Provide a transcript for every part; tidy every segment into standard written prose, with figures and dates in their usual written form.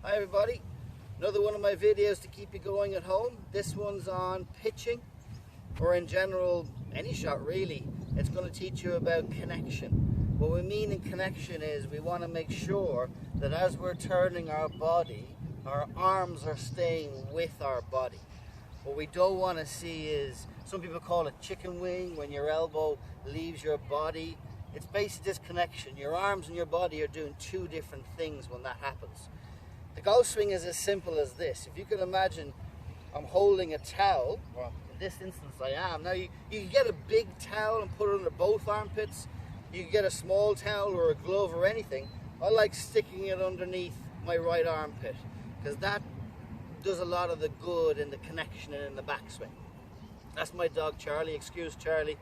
Hi everybody, another one of my videos to keep you going at home. This one's on pitching, or in general, any shot really. It's going to teach you about connection. What we mean in connection is we want to make sure that as we're turning our body, our arms are staying with our body. What we don't want to see is, some people call it chicken wing, when your elbow leaves your body. It's basically this connection. Your arms and your body are doing two different things when that happens. The golf swing is as simple as this. If you can imagine, I'm holding a towel, well, in this instance I am. Now you can get a big towel and put it under both armpits. You can get a small towel or a glove or anything. I like sticking it underneath my right armpit, because that does a lot of the good in the connection and in the backswing. That's my dog Charlie. Excuse Charlie.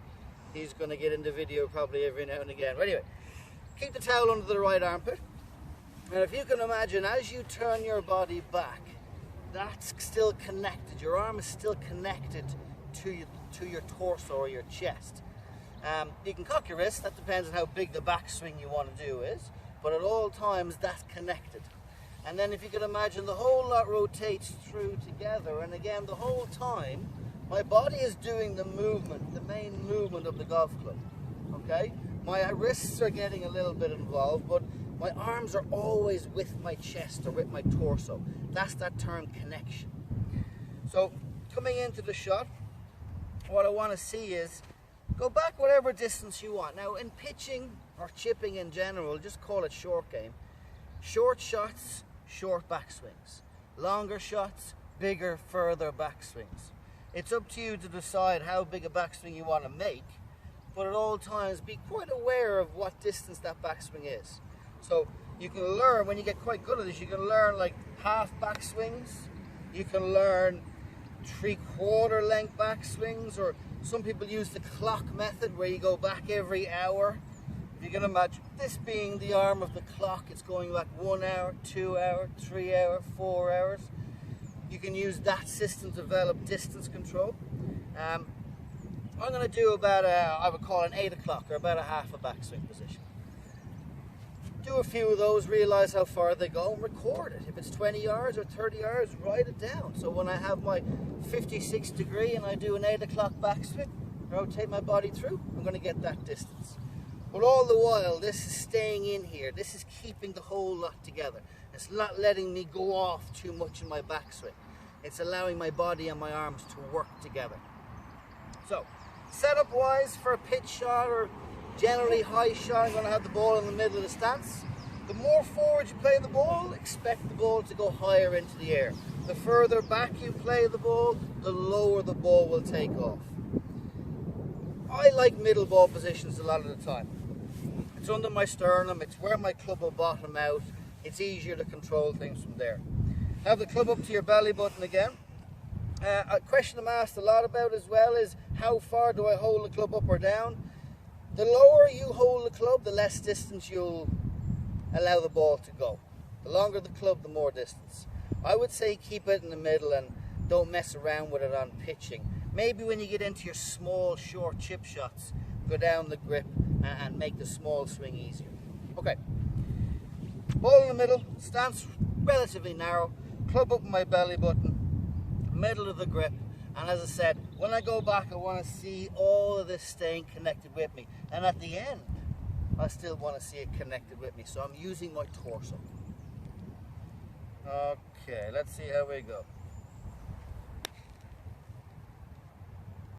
He's going to get in the video probably every now and again. But anyway, keep the towel under the right armpit. And if you can imagine, as you turn your body back, that's still connected. Your arm is still connected to your torso or your chest. You can cock your wrist. That depends on how big the backswing you want to do is. But at all times, that's connected. And then if you can imagine, the whole lot rotates through together. And again, the whole time, my body is doing the movement, the main movement of the golf club. Okay? My wrists are getting a little bit involved, but my arms are always with my chest or with my torso. That's that term connection. So coming into the shot, what I want to see is go back whatever distance you want. Now in pitching or chipping in general, just call it short game. Short shots, short backswings. Longer shots, bigger, further backswings. It's up to you to decide how big a backswing you want to make, but at all times be quite aware of what distance that backswing is. So you can learn, when you get quite good at this, you can learn like half backswings, you can learn 3/4 length backswings, or some people use the clock method where you go back every hour. If you can imagine this being the arm of the clock, it's going back 1 hour, 2 hour, 3 hour, 4 hours. You can use that system to develop distance control. I'm going to do about I would call an 8 o'clock, or about a half a backswing position. Do a few of those, realize how far they go, and record it. If it's 20 yards or 30 yards, write it down. So when I have my 56 degree and I do an 8 o'clock backswing, rotate my body through, I'm going to get that distance. But all the while, this is staying in here. This is keeping the whole lot together. It's not letting me go off too much in my backswing. It's allowing my body and my arms to work together. So, setup wise for a pitch shot or generally high shot, I'm going to have the ball in the middle of the stance. The more forward you play the ball, expect the ball to go higher into the air. The further back you play the ball, the lower the ball will take off. I like middle ball positions a lot of the time. It's under my sternum, it's where my club will bottom out. It's easier to control things from there. Have the club up to your belly button again. A question I'm asked a lot about as well is, how far do I hold the club up or down? The lower you hold the club, the less distance you'll allow the ball to go. The longer the club, the more distance. I would say keep it in the middle and don't mess around with it on pitching. Maybe when you get into your small, short chip shots, go down the grip and make the small swing easier. Okay. Ball in the middle, stance relatively narrow, club up in my belly button, middle of the grip. And as I said, when I go back, I want to see all of this staying connected with me. And at the end, I still want to see it connected with me. So I'm using my torso. Okay, let's see how we go.